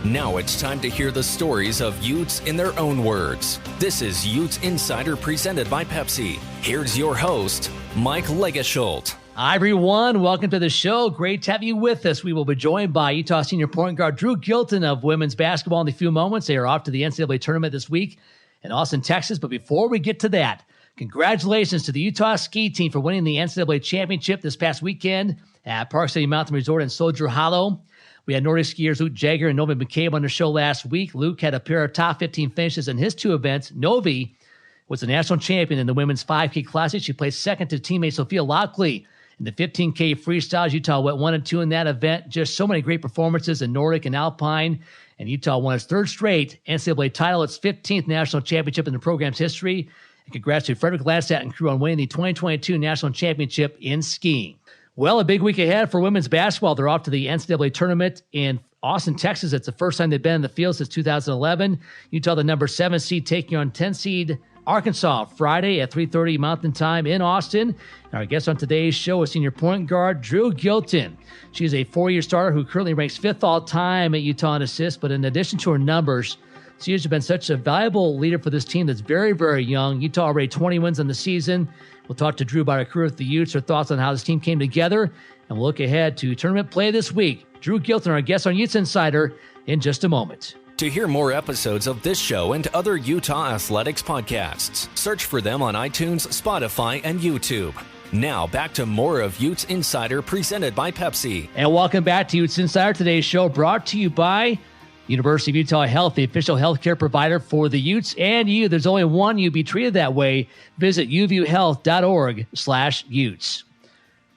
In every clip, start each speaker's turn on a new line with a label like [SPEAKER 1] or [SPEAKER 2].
[SPEAKER 1] Now it's time to hear the stories of Utes in their own words. This is Utes Insider presented by Pepsi. Here's your host, Mike Legasholt.
[SPEAKER 2] Hi, everyone. Welcome to the show. Great to have you with us. We will be joined by Utah senior point guard Dru Gylten of women's basketball in a few moments. They are off to the NCAA Tournament this week in Austin, Texas. But before we get to that, congratulations to the Utah ski team for winning the NCAA Championship this past weekend at Park City Mountain Resort in Soldier Hollow. We had Nordic skiers Luke Jagger and Novi McCabe on the show last week. Luke had a pair of top 15 finishes in his two events. Novi was the national champion in the women's 5K Classic. She placed second to teammate Sophia Lockley. In the 15K freestyles, Utah went 1 and 2 in that event. Just so many great performances in Nordic and Alpine. And Utah won its third straight NCAA title, its 15th national championship in the program's history. And congrats to Frederick Lansat and crew on winning the 2022 national championship in skiing. Well, a big week ahead for women's basketball. They're off to the NCAA Tournament in Austin, Texas. It's the first time they've been in the field since 2011. Utah, the number 7 seed, taking on 10 seed Arkansas Friday at 3:30 Mountain Time in Austin. And our guest on today's show is senior point guard Dru Gylten. She's a 4-year starter who currently ranks 5th all-time at Utah in assists, but in addition to her numbers, she has been such a valuable leader for this team that's very, very young. Utah already 20 wins on the season. We'll talk to Dru about her career with the Utes, her thoughts on how this team came together, and we'll look ahead to tournament play this week. Dru Gylten, our guest on Utes Insider, in just a moment.
[SPEAKER 1] To hear more episodes of this show and other Utah Athletics podcasts, search for them on iTunes, Spotify, and YouTube. Now, back to more of Utes Insider presented by Pepsi.
[SPEAKER 2] And welcome back to Utes Insider. Today's show brought to you by University of Utah Health, the official healthcare provider for the Utes and you. There's only one you. Be treated that way. Visit uvuhealth.org/Utes.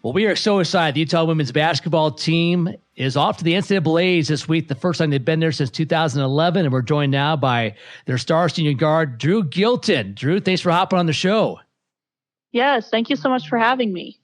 [SPEAKER 2] Well, we are so excited. The Utah women's basketball team is off to the NCAAs this week, the first time they've been there since 2011, and we're joined now by their star senior guard, Dru Gylten. Dru, thanks for hopping on the show.
[SPEAKER 3] Yes, thank you so much for having me.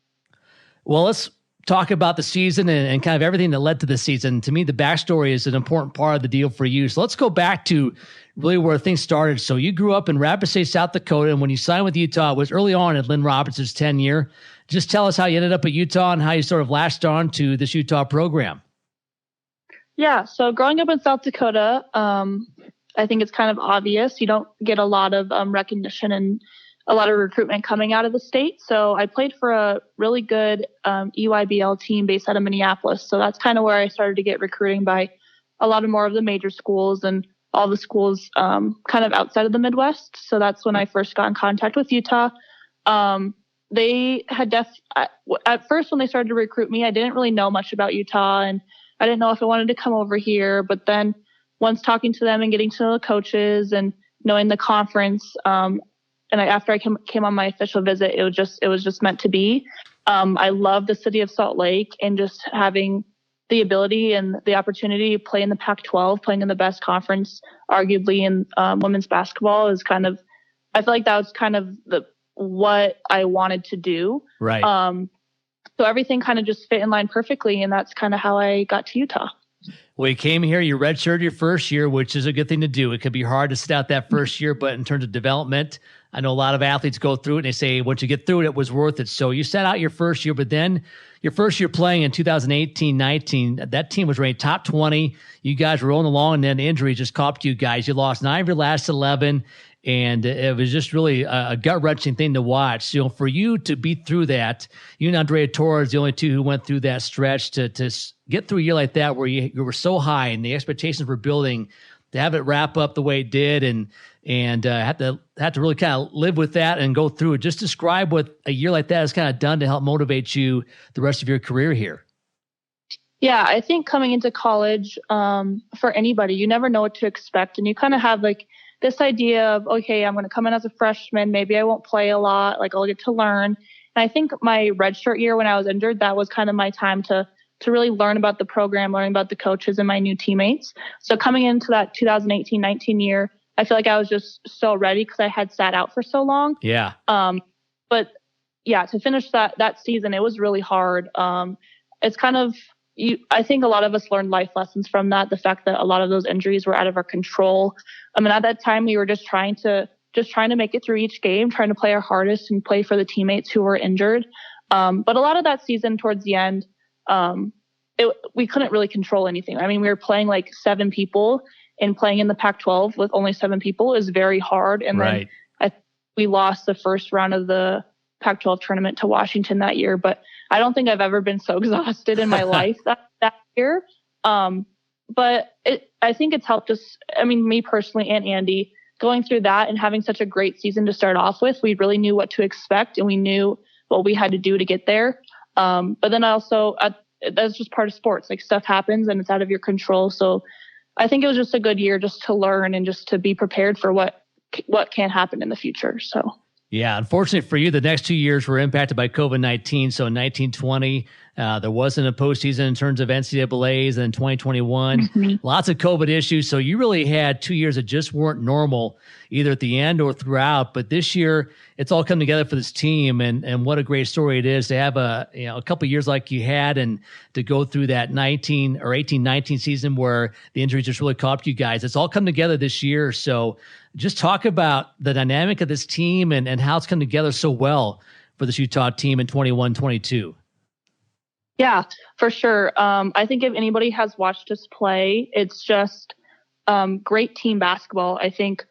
[SPEAKER 2] Well, let's talk about the season and kind of everything that led to the season. To me, the backstory is an important part of the deal for you. So let's go back to really where things started. So you grew up in Rapid City, South Dakota, and when you signed with Utah, it was early on in Lynn Robinson's tenure. Just tell us how you ended up at Utah and how you sort of latched on to this Utah program.
[SPEAKER 3] Yeah, so growing up in South Dakota, I think it's kind of obvious. You don't get a lot of recognition and a lot of recruitment coming out of the state. So I played for a really good EYBL team based out of Minneapolis. So that's kind of where I started to get recruiting by a lot of more of the major schools and all the schools kind of outside of the Midwest. So that's when I first got in contact with Utah. They had at first when they started to recruit me, I didn't really know much about Utah and I didn't know if I wanted to come over here. But then once talking to them and getting to know the coaches and knowing the conference, after I came on my official visit, it was just meant to be. I love the city of Salt Lake and just having the ability and the opportunity to play in the Pac-12, playing in the best conference, arguably in women's basketball is kind of, I feel like that was kind of what I wanted to do.
[SPEAKER 2] Right.
[SPEAKER 3] So everything kind of just fit in line perfectly. And that's kind of how I got to Utah.
[SPEAKER 2] Well, you came here, you redshirted your first year, which is a good thing to do. It could be hard to sit out that first year, but in terms of development, I know a lot of athletes go through it and they say, once you get through it, it was worth it. So you sat out your first year, but then your first year playing in 2018-19, that team was ranked top 20. You guys were rolling along and then injuries just caught up to you guys. You lost 9 of your last 11. And it was just really a gut-wrenching thing to watch. So for you to beat through that, you and Andrea Torres, the only two who went through that stretch, to get through a year like that where you were so high and the expectations were building, to have it wrap up the way it did and have to really kind of live with that and go through it. Just describe what a year like that has kind of done to help motivate you the rest of your career here.
[SPEAKER 3] Yeah, I think coming into college, for anybody, you never know what to expect. And you kind of have like this idea of, okay, I'm going to come in as a freshman. Maybe I won't play a lot. Like I'll get to learn. And I think my redshirt year when I was injured, that was kind of my time to really learn about the program, learn about the coaches and my new teammates. So coming into that 2018-19 year, I feel like I was just so ready because I had sat out for so long.
[SPEAKER 2] Yeah.
[SPEAKER 3] But yeah, to finish that season, it was really hard. It's kind of, I think a lot of us learned life lessons from that. The fact that a lot of those injuries were out of our control. I mean, at that time we were just trying to make it through each game, trying to play our hardest and play for the teammates who were injured. But a lot of that season towards the end, we couldn't really control anything. I mean, we were playing like 7 people, and playing in the Pac-12 with only 7 people is very hard. And
[SPEAKER 2] right.
[SPEAKER 3] then we lost the first round of the Pac-12 tournament to Washington that year. But I don't think I've ever been so exhausted in my life that year. But I think it's helped us. I mean, me personally and Andy, going through that and having such a great season to start off with, we really knew what to expect and we knew what we had to do to get there. But then also, that's just part of sports. Like, stuff happens and it's out of your control. So I think it was just a good year just to learn and just to be prepared for what can happen in the future. So.
[SPEAKER 2] Yeah, unfortunately for you, the next 2 years were impacted by COVID-19. So in 1920, there wasn't a postseason in terms of NCAAs, and in 2021, lots of COVID issues. So you really had 2 years that just weren't normal, either at the end or throughout. But this year, it's all come together for this team, and what a great story it is to have a couple of years like you had, and to go through that 18-19 season where the injuries just really caught you guys. It's all come together this year. So just talk about the dynamic of this team and how it's come together so well for this Utah team in 21-22.
[SPEAKER 3] Yeah, for sure. I think if anybody has watched us play, it's just great team basketball. I think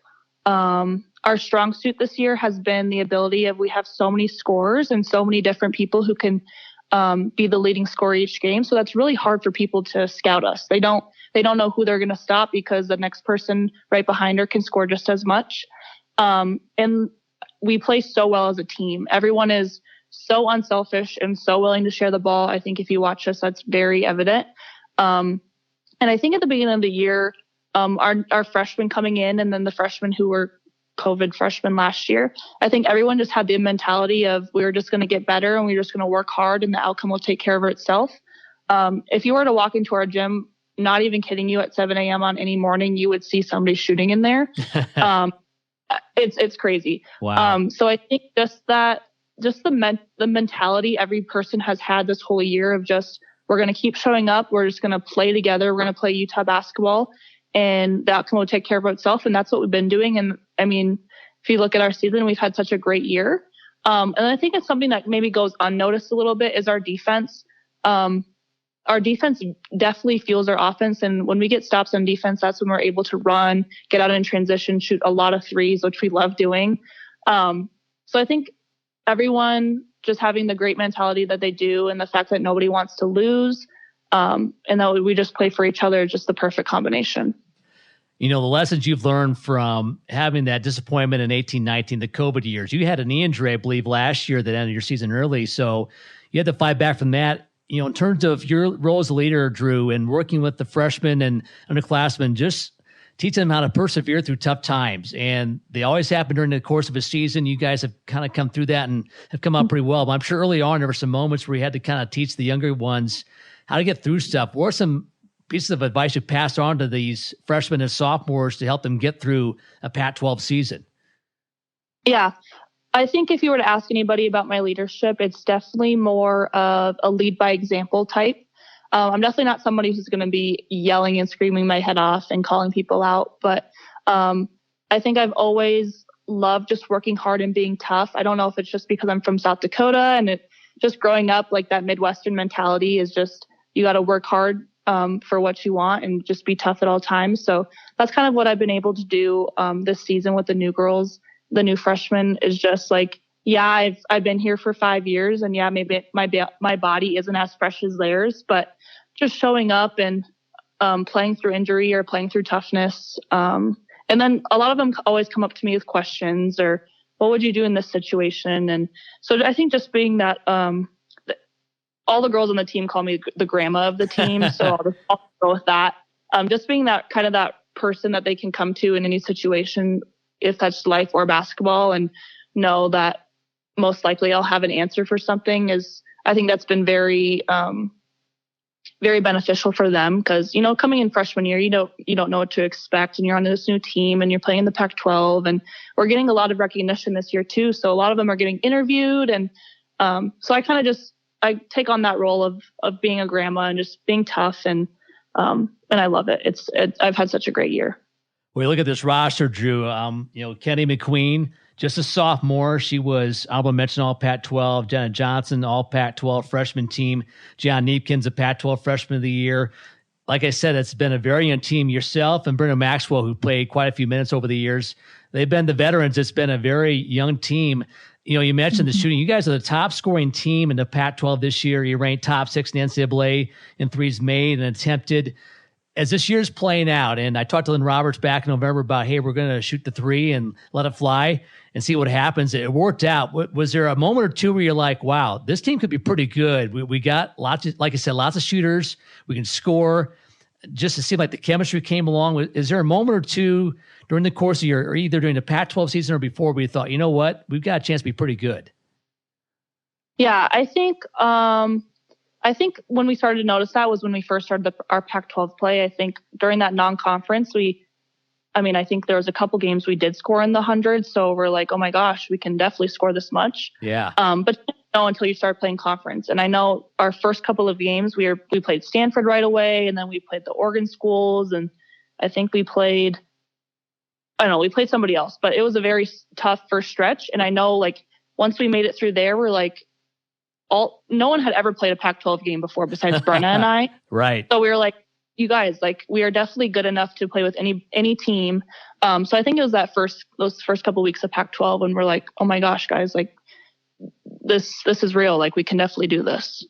[SPEAKER 3] our strong suit this year has been the ability of, we have so many scorers and so many different people who can be the leading scorer each game. So that's really hard for people to scout us. They don't know who they're going to stop because the next person right behind her can score just as much. And we play so well as a team. Everyone is so unselfish and so willing to share the ball. I think if you watch us, that's very evident. And I think at the beginning of the year, our freshmen coming in, and then the freshmen who were COVID freshmen last year, I think everyone just had the mentality of, we were just going to get better and we were just going to work hard and the outcome will take care of itself. If you were to walk into our gym, not even kidding you, at 7 a.m. on any morning, you would see somebody shooting in there. It's crazy.
[SPEAKER 2] Wow.
[SPEAKER 3] So I think just the mentality every person has had this whole year of just, we're going to keep showing up. We're just going to play together. We're going to play Utah basketball, and the outcome will take care of itself. And that's what we've been doing. And I mean, if you look at our season, we've had such a great year. And I think it's something that maybe goes unnoticed a little bit is our defense. Our defense definitely fuels our offense. And when we get stops on defense, that's when we're able to run, get out in transition, shoot a lot of threes, which we love doing. So I think everyone just having the great mentality that they do, and the fact that nobody wants to lose, and that we just play for each other, is just the perfect combination.
[SPEAKER 2] You know, the lessons you've learned from having that disappointment in 18-19, the COVID years. You had an knee injury, I believe, last year that ended your season early. So you had to fight back from that. You know, in terms of your role as a leader, Dru, and working with the freshmen and underclassmen, just teaching them how to persevere through tough times. And they always happen during the course of a season. You guys have kind of come through that and have come out pretty well. But I'm sure early on there were some moments where you had to kind of teach the younger ones how to get through stuff. What are some pieces of advice you passed on to these freshmen and sophomores to help them get through a Pac-12 season?
[SPEAKER 3] Yeah. I think if you were to ask anybody about my leadership, it's definitely more of a lead by example type. I'm definitely not somebody who's going to be yelling and screaming my head off and calling people out. But I think I've always loved just working hard and being tough. I don't know if it's just because I'm from South Dakota, and just growing up, like, that Midwestern mentality is just, you got to work hard for what you want and just be tough at all times. So that's kind of what I've been able to do this season with the new girls. The new freshmen is just like, yeah, I've been here for 5 years, and yeah, maybe my body isn't as fresh as theirs, but just showing up and playing through injury or playing through toughness. And then a lot of them always come up to me with questions, or what would you do in this situation? And so I think just being that, all the girls on the team call me the grandma of the team. So I'll go with that. Just being that kind of that person that they can come to in any situation, if that's life or basketball, and know that most likely I'll have an answer for something, I think that's been very, very beneficial for them. Cause, you know, coming in freshman year, you don't know what to expect, and you're on this new team and you're playing in the Pac-12, and we're getting a lot of recognition this year too. So a lot of them are getting interviewed. And, so I take on that role of being a grandma and just being tough. And I love it. I've had such a great year.
[SPEAKER 2] Well, you look at this roster, Dru, you know, Kenny McQueen, just a sophomore. She was honorable mention all Pac-12. Jenna Johnson, all Pac-12 freshman team. John Neepkins, a Pac-12 freshman of the year. Like I said, it's been a very young team. Yourself and Brenda Maxwell, who played quite a few minutes over the years, they've been the veterans. It's been a very young team. You mentioned the shooting. You guys are the top scoring team in the Pac-12 this year. You ranked top 6 in the NCAA in threes made and attempted. As this year's playing out, and I talked to Lynn Roberts back in November about, hey, we're going to shoot the 3 and let it fly and see what happens. It worked out. Was there a moment or two where you're like, wow, this team could be pretty good? We got lots of, like I said, lots of shooters. We can score. Just to seem like the chemistry came along. Is there a moment or two during the course of your, or either during the Pac-12 season or before, where you thought, you know what, we've got a chance to be pretty good?
[SPEAKER 3] Yeah, I think when we started to notice that was when we first started our Pac-12 play. I think during that non-conference, I think there was a couple games we did score in the hundreds. So we're like, oh my gosh, we can definitely score this much.
[SPEAKER 2] Yeah.
[SPEAKER 3] But you don't know until you start playing conference. And I know our first couple of games, we played Stanford right away. And then we played the Oregon schools. And I think we played somebody else, but it was a very tough first stretch. And I know, like, once we made it through there, we're like, no one had ever played a Pac-12 game before besides Brenna and I.
[SPEAKER 2] Right.
[SPEAKER 3] So we were like, you guys, like, we are definitely good enough to play with any team. So I think it was those first couple of weeks of Pac-12 when we're like, oh my gosh, guys, like, this is real. Like, we can definitely do this.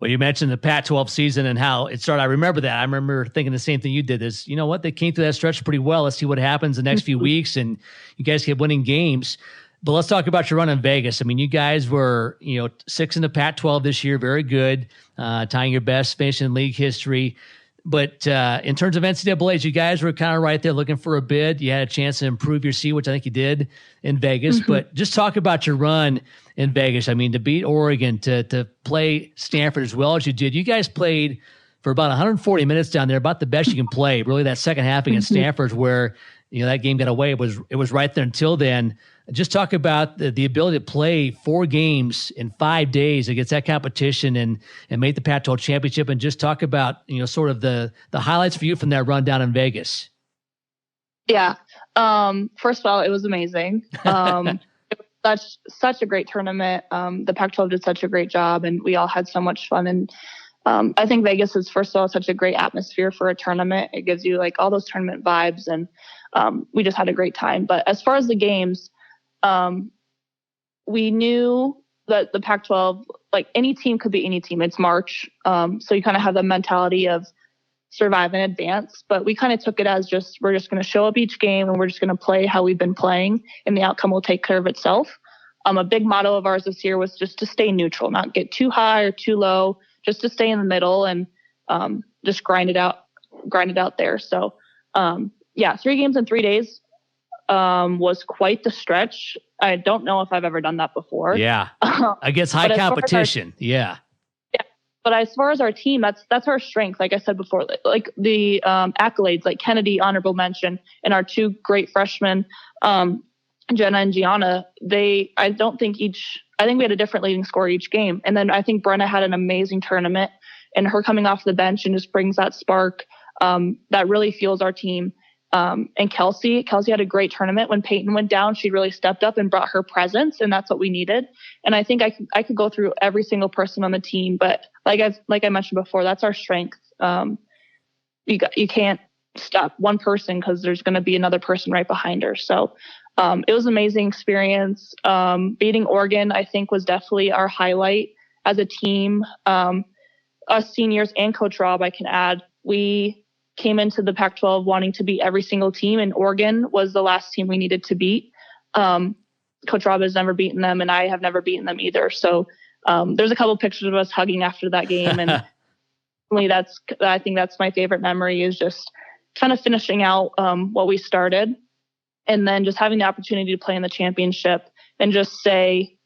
[SPEAKER 2] Well, you mentioned the Pac-12 season and how it started. I remember that. I remember thinking the same thing you did. Is, you know what? They came through that stretch pretty well. Let's see what happens the next few weeks. And you guys kept winning games. But let's talk about your run in Vegas. I mean, you guys were, 6 in the Pac-12 this year. Very good. Tying your best finish in league history. But in terms of NCAAs, you guys were kind of right there looking for a bid. You had a chance to improve your seed, which I think you did in Vegas. Mm-hmm. But just talk about your run in Vegas. I mean, to beat Oregon, to play Stanford as well as you did. You guys played for about 140 minutes down there, about the best you can play. Really, that second half against Stanford where, that game got away. It was right there until then. Just talk about the ability to play 4 games in 5 days against that competition and make the Pac-12 championship, and just talk about, sort of the highlights for you from that run down in Vegas.
[SPEAKER 3] Yeah. First of all, it was amazing. It was such a great tournament. The Pac-12 did such a great job, and we all had so much fun. And I think Vegas is, first of all, such a great atmosphere for a tournament. It gives you like all those tournament vibes, and we just had a great time. But as far as the games, we knew that the Pac-12, like, any team could be any team. It's March. So you kind of have the mentality of survive and advance, but we kind of took it as we're just going to show up each game and we're just going to play how we've been playing, and the outcome will take care of itself. A big motto of ours this year was just to stay neutral, not get too high or too low, just to stay in the middle and, just grind it out there. So, 3 games in 3 days. Was quite the stretch. I don't know if I've ever done that before.
[SPEAKER 2] Yeah. Against high competition. Yeah.
[SPEAKER 3] But as far as our team, that's our strength. Like I said before, like the accolades, like Kennedy, honorable mention, and our 2 great freshmen, Jenna and Gianna, I think we had a different leading score each game. And then I think Brenna had an amazing tournament, and her coming off the bench and just brings that spark that really fuels our team. And Kelsey had a great tournament. When Peyton went down, she really stepped up and brought her presence, and that's what we needed. And I think I could go through every single person on the team, but like I mentioned before, that's our strength. You can't stop one person because there's going to be another person right behind her. So it was an amazing experience. Beating Oregon, I think, was definitely our highlight as a team. Us seniors and Coach Rob, I can add, we came into the Pac-12 wanting to beat every single team, and Oregon was the last team we needed to beat. Coach Rob has never beaten them, and I have never beaten them either. So there's a couple pictures of us hugging after that game, and I think that's my favorite memory, is just kind of finishing out what we started, and then just having the opportunity to play in the championship and just say,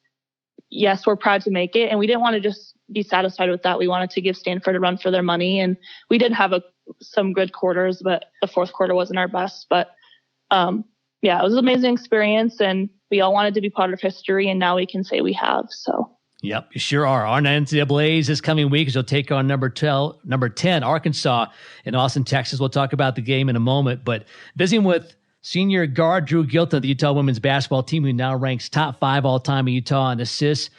[SPEAKER 3] yes, we're proud to make it. And we didn't want to just be satisfied with that. We wanted to give Stanford a run for their money, and we did have some good quarters, but the fourth quarter wasn't our best. But it was an amazing experience, and we all wanted to be part of history, and now we can say we have. So.
[SPEAKER 2] Yep, you sure are. Our NCAAs this coming week, as you'll take on number 10, Arkansas in Austin, Texas. We'll talk about the game in a moment. But visiting with senior guard Dru Gylten of the Utah women's basketball team, who now ranks top 5 all time in Utah in assists.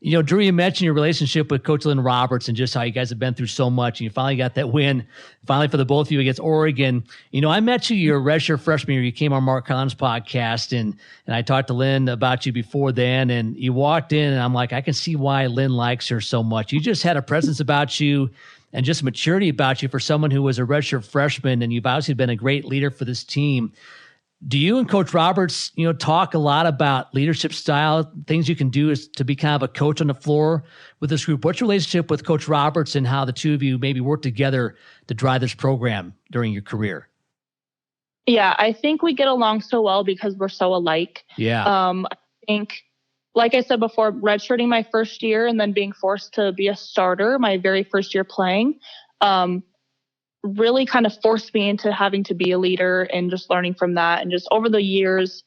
[SPEAKER 2] Drew, you mentioned your relationship with Coach Lynn Roberts and just how you guys have been through so much, and you finally got that win, finally for the both of you against Oregon. I met you your redshirt freshman year. You came on Mark Collins' podcast, and I talked to Lynn about you before then, and you walked in, and I'm like, I can see why Lynn likes her so much. You just had a presence about you and just maturity about you for someone who was a redshirt freshman, and you've obviously been a great leader for this team. Do you and Coach Roberts, talk a lot about leadership style, things you can do is to be kind of a coach on the floor with this group? What's your relationship with Coach Roberts and how the two of you maybe work together to drive this program during your career?
[SPEAKER 3] Yeah, I think we get along so well because we're so alike.
[SPEAKER 2] Yeah.
[SPEAKER 3] I think, like I said before, redshirting my first year and then being forced to be a starter my very first year playing, really kind of forced me into having to be a leader and just learning from that. And just over the years,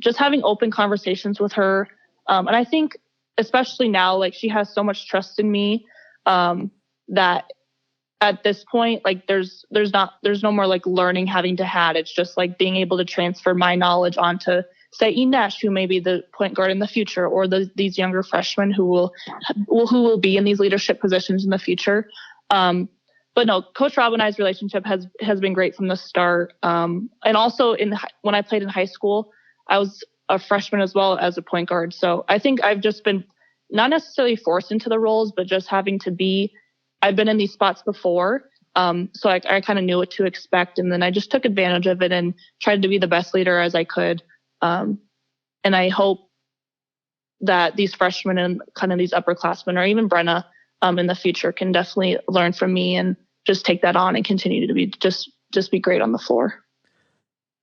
[SPEAKER 3] just having open conversations with her. And I think especially now, like, she has so much trust in me, that at this point, like, there's no more like learning having to had. It's just like being able to transfer my knowledge onto, say, Ines, who may be the point guard in the future, or these younger freshmen who will be in these leadership positions in the future. But no, Coach Rob and I's relationship has been great from the start. And also when I played in high school, I was a freshman as well as a point guard. So I think I've just been not necessarily forced into the roles, but just having to be, I've been in these spots before. So I kind of knew what to expect. And then I just took advantage of it and tried to be the best leader as I could. And I hope that these freshmen and kind of these upperclassmen, or even Brenna, in the future, can definitely learn from me and just take that on and continue to be just be great on the floor.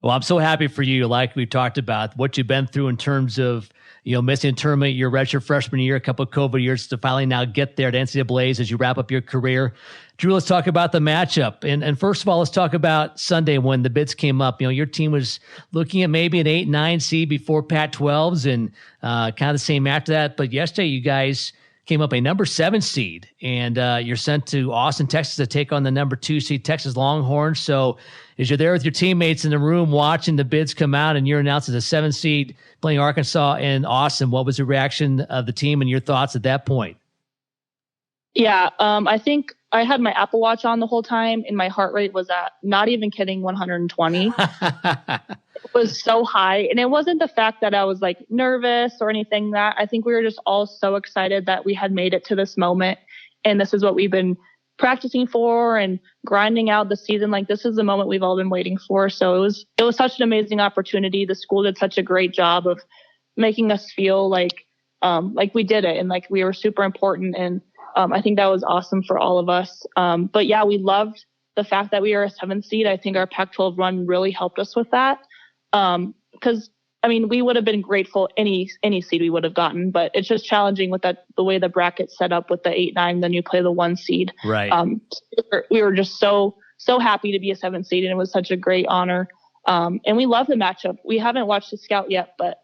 [SPEAKER 2] Well, I'm so happy for you. Like we've talked about what you've been through in terms of, missing a tournament your redshirt freshman year, a couple of COVID years to finally now get there at NCAAs as you wrap up your career. Dru, let's talk about the matchup. And first of all, let's talk about Sunday when the bids came up. Your team was looking at maybe an 8-9 seed before Pac-12s and kind of the same after that. But yesterday you guys came up a number 7 seed, and you're sent to Austin, Texas to take on the number 2 seed Texas Longhorns. So as you're there with your teammates in the room watching the bids come out and you're announced as a 7 seed playing Arkansas and Austin, what was the reaction of the team and your thoughts at that point?
[SPEAKER 3] Yeah, I think I had my Apple Watch on the whole time, and my heart rate was at, not even kidding, 120. It was so high. And it wasn't the fact that I was like nervous or anything. That I think we were just all so excited that we had made it to this moment. And this is what we've been practicing for and grinding out the season. Like, this is the moment we've all been waiting for. So it was such an amazing opportunity. The school did such a great job of making us feel like we did it and like we were super important. And I think that was awesome for all of us. But yeah, we loved the fact that we were a 7th seed. I think our Pac-12 run really helped us with that. Because we would have been grateful any seed we would have gotten, but it's just challenging with the way the bracket's set up with the 8-9, then you play the 1 seed.
[SPEAKER 2] Right.
[SPEAKER 3] We were just so happy to be a 7th seed, and it was such a great honor. And we love the matchup. We haven't watched the scout yet, but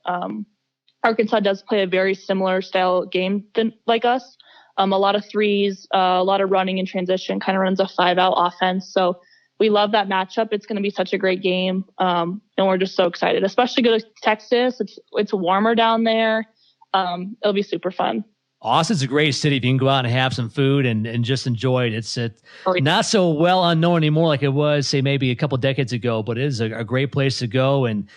[SPEAKER 3] Arkansas does play a very similar style game like us. A lot of threes, a lot of running and transition, kind of runs a 5-out offense. So we love that matchup. It's going to be such a great game. And we're just so excited, especially go to Texas. It's warmer down there. It'll be super fun.
[SPEAKER 2] Austin's a great city if you can go out and have some food and just enjoy it. It's not so well unknown anymore like it was, say, maybe a couple decades ago, but it is a great place to go. And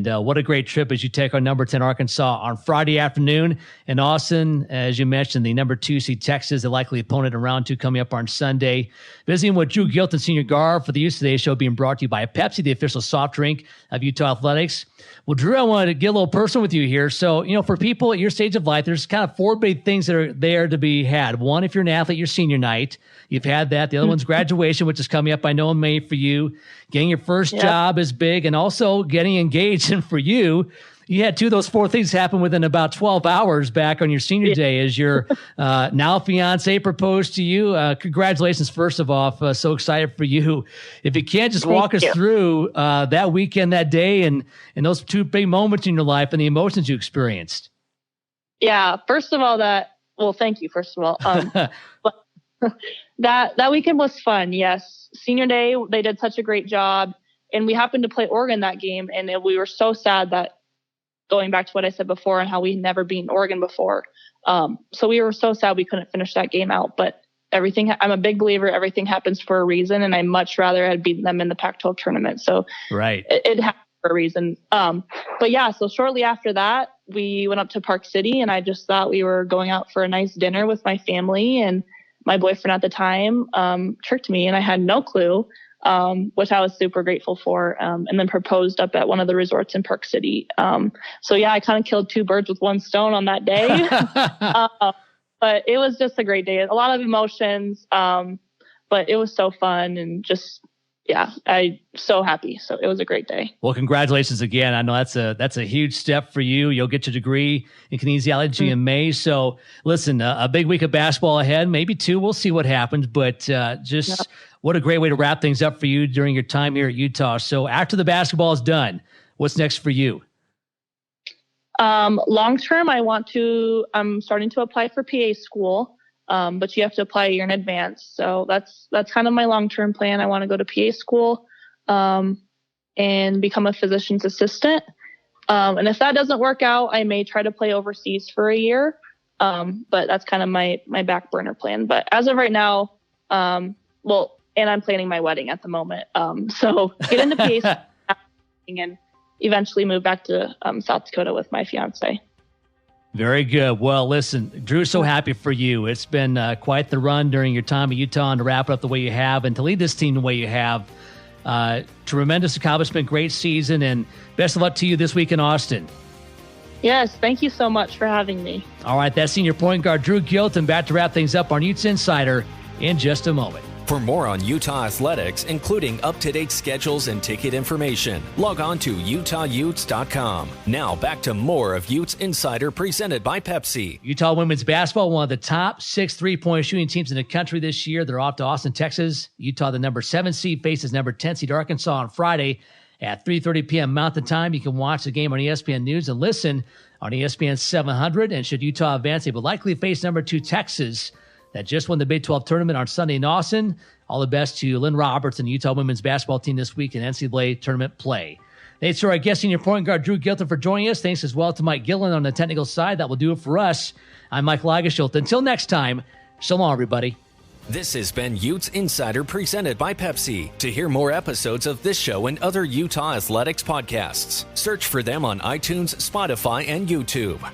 [SPEAKER 2] what a great trip as you take on number 10 Arkansas on Friday afternoon. And Austin, as you mentioned, the number 2 seed Texas, the likely opponent in round 2 coming up on Sunday. Visiting with Dru Gylten, senior guard, for the Utes Today show being brought to you by Pepsi, the official soft drink of Utah Athletics. Well, Dru, I wanted to get a little personal with you here. So, for people at your stage of life, there's kind of 4 big things that are there to be had. One, if you're an athlete, your senior night. You've had that. The other one's graduation, which is coming up, I know, in May for you. Getting your first job is big, and also getting engaged. And for you, you had 2 of those 4 things happen within about 12 hours back on your senior day as your now fiance proposed to you. Congratulations, first of all. So excited for you. If you can, just walk us through that weekend, that day, and those 2 big moments in your life and the emotions you experienced.
[SPEAKER 3] Yeah, first of all, thank you, first of all. But that weekend was fun, yes. Senior day, they did such a great job. and we happened to play Oregon that game. And we were so sad that, going back to what I said before and how we never beaten Oregon before. So we were so sad we couldn't finish that game out, but I'm a big believer everything happens for a reason, and I much rather had beaten them in the Pac-12 tournament. So
[SPEAKER 2] right,
[SPEAKER 3] it happened for a reason. But yeah, so shortly after that, we went up to Park City, and I just thought we were going out for a nice dinner with my family, and my boyfriend at the time tricked me, and I had no clue, which I was super grateful for, and then proposed up at one of the resorts in Park City. So yeah, I kind of killed two birds with one stone on that day. But it was just a great day. A lot of emotions, but it was so fun, and just, yeah, I'm so happy. So it was a great day.
[SPEAKER 2] Well, congratulations again. I know that's a huge step for you. You'll get your degree in kinesiology in May. So listen, a big week of basketball ahead, maybe two. We'll see what happens. But what a great way to wrap things up for you during your time here at Utah. So after the basketball is done, what's next for you?
[SPEAKER 3] Long term, I'm starting to apply for PA school, but you have to apply a year in advance. So that's kind of my long-term plan. I want to go to PA school, and become a physician's assistant. And if that doesn't work out, I may try to play overseas for a year. But that's kind of my back burner plan. But as of right now, and I'm planning my wedding at the moment. So get into PA school and eventually move back to South Dakota with my fiance.
[SPEAKER 2] Very good. Well, listen, Drew, so happy for you. It's been quite the run during your time at Utah, and to wrap it up the way you have and to lead this team the way you have. Tremendous accomplishment, great season, and best of luck to you this week in Austin.
[SPEAKER 3] Yes, thank you so much for having me.
[SPEAKER 2] All right, that's senior point guard Dru Gylten back to wrap things up on Utes Insider in just a moment.
[SPEAKER 1] For more on Utah athletics, including up-to-date schedules and ticket information, log on to utahutes.com. Now back to more of Utes Insider presented by Pepsi.
[SPEAKER 2] Utah women's basketball, one of the top 6 3-point shooting teams in the country this year. They're off to Austin, Texas. Utah, the number 7 seed, faces number 10 seed Arkansas on Friday at 3:30 p.m. Mountain Time. You can watch the game on ESPN News and listen on ESPN 700. And should Utah advance, they will likely face number 2 Texas, that just won the Big 12 tournament on Sunday in Austin. All the best to Lynn Roberts and the Utah women's basketball team this week in NCAA tournament play. Thanks to our guest senior point guard Dru Gylten for joining us. Thanks as well to Mike Gillen on the technical side. That will do it for us. I'm Mike Lagerschultz. Until next time, so long, everybody.
[SPEAKER 1] This has been Utes Insider presented by Pepsi. To hear more episodes of this show and other Utah athletics podcasts, search for them on iTunes, Spotify, and YouTube.